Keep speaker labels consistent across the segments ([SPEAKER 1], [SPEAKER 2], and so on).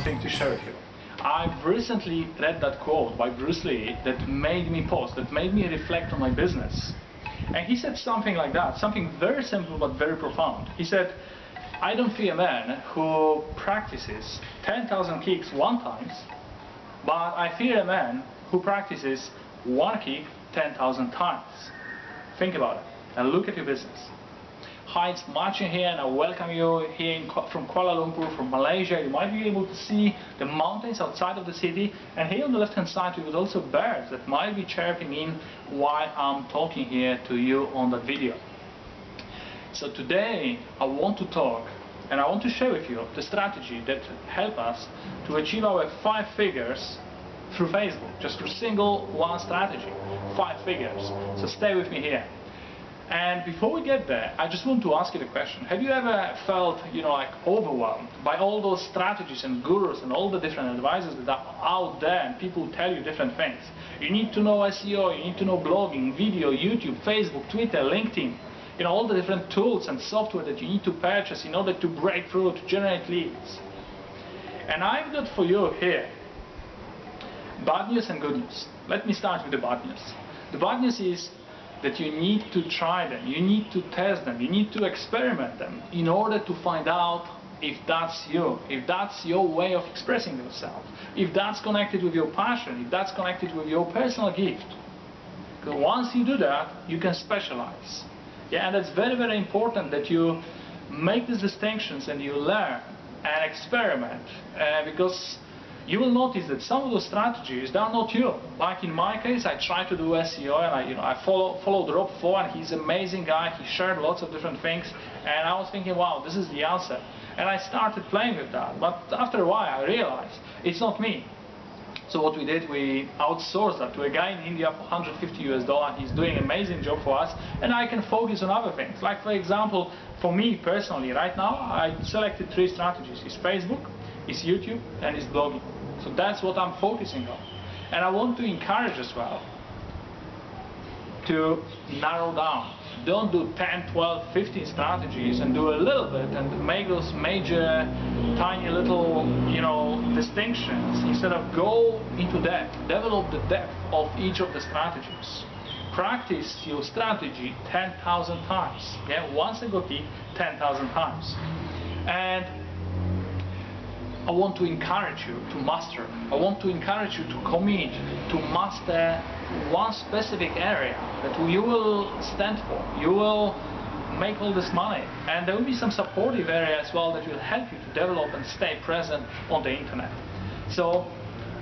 [SPEAKER 1] something to share with you. I've recently read that quote by Bruce Lee that made me pause, that made me reflect on my business. And he said something like that, something very simple but very profound. He said, I don't fear a man who practices 10,000 kicks one time, but I fear a man who practices one kick 10,000 times. Think about it and look at your business. Hi, it's Marcin here, and I welcome you here from Kuala Lumpur, from Malaysia. You might be able to see the mountains outside of the city, and here on the left hand side there is also birds that might be chirping in while I'm talking here to you on that video. So today I want to talk and I want to share with you the strategy that help us to achieve our 5 figures through Facebook, just through single one strategy, 5 figures. So stay with me here. And before we get there, I just want to ask you the question: have you ever felt, like overwhelmed by all those strategies and gurus and all the different advisors that are out there, and people tell you different things? You need to know SEO, you need to know blogging, video, YouTube, Facebook, Twitter, LinkedIn, all the different tools and software that you need to purchase in order to break through, to generate leads. And I've got for you here bad news and good news. Let me start with the bad news. The bad news is that you need to try them, you need to test them, you need to experiment them in order to find out if that's you, if that's your way of expressing yourself, if that's connected with your passion, if that's connected with your personal gift. Because once you do that, you can specialize. Yeah, and it's very, very important that you make these distinctions and you learn and experiment, because you will notice that some of those strategies, they are not you. Like in my case, I try to do SEO, and I followed Rob Fo, and he's an amazing guy. He shared lots of different things, and I was thinking, wow, this is the answer. And I started playing with that, but after a while I realized it's not me. So what we did, we outsourced that to a guy in India for $150. He's doing an amazing job for us, and I can focus on other things. Like, for example, for me personally, right now, I selected 3 strategies. It's Facebook, it's YouTube, and it's blogging. So that's what I'm focusing on. And I want to encourage as well to narrow down. Don't do 10, 12, 15 strategies and do a little bit and make those major, tiny little, distinctions. Instead of go into depth, develop the depth of each of the strategies. Practice your strategy 10,000 times. Yeah, one single kick 10,000 times. And I want to encourage you to master. I want to encourage you to commit to master one specific area that you will stand for. You will make all this money, and there will be some supportive area as well that will help you to develop and stay present on the internet. So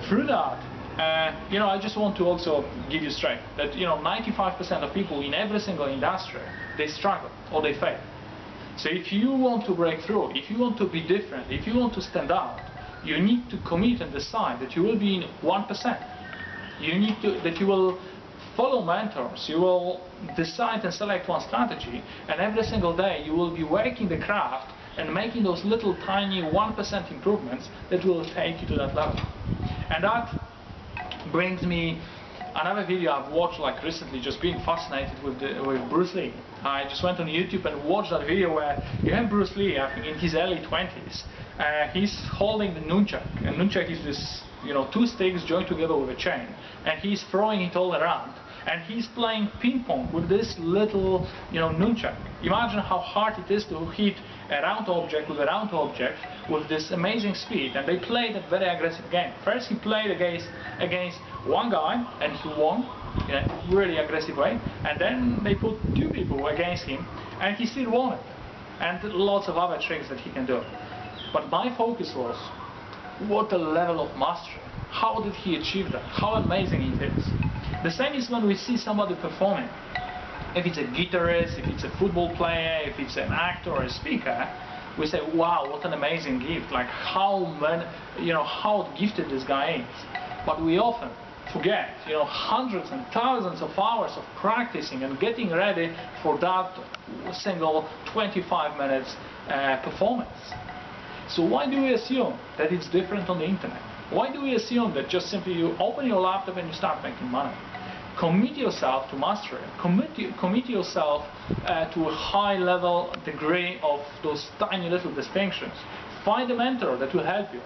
[SPEAKER 1] through that, I just want to also give you straight that 95% of people in every single industry, they struggle or they fail. So if you want to break through, if you want to be different, if you want to stand out, you need to commit and decide that you will be in 1%. That you will follow mentors, you will decide and select one strategy, and every single day you will be working the craft and making those little tiny 1% improvements that will take you to that level. And that brings me another video I've watched recently, just being fascinated with Bruce Lee. I just went on YouTube and watched that video where you have Bruce Lee, I think in his early 20s. He's holding the nunchak, and nunchak is this 2 sticks joined together with a chain, and he's throwing it all around, and he's playing ping pong with this little nunchak. Imagine how hard it is to hit a round object with a round object with this amazing speed. And they played a very aggressive game. First he played against one guy and he won in a really aggressive way, and then they put 2 people against him and he still won it, and lots of other tricks that he can do. But my focus was, what a level of mastery. How did he achieve that? How amazing it is. The same is when we see somebody performing. If it's a guitarist, if it's a football player, if it's an actor or a speaker, we say, wow, what an amazing gift. Like how gifted this guy is. But we often forget, hundreds and thousands of hours of practicing and getting ready for that single 25 minutes performance. So why do we assume that it's different on the internet? Why do we assume that just simply you open your laptop and you start making money? Commit yourself to mastery. Commit yourself to a high level degree of those tiny little distinctions. Find a mentor that will help you.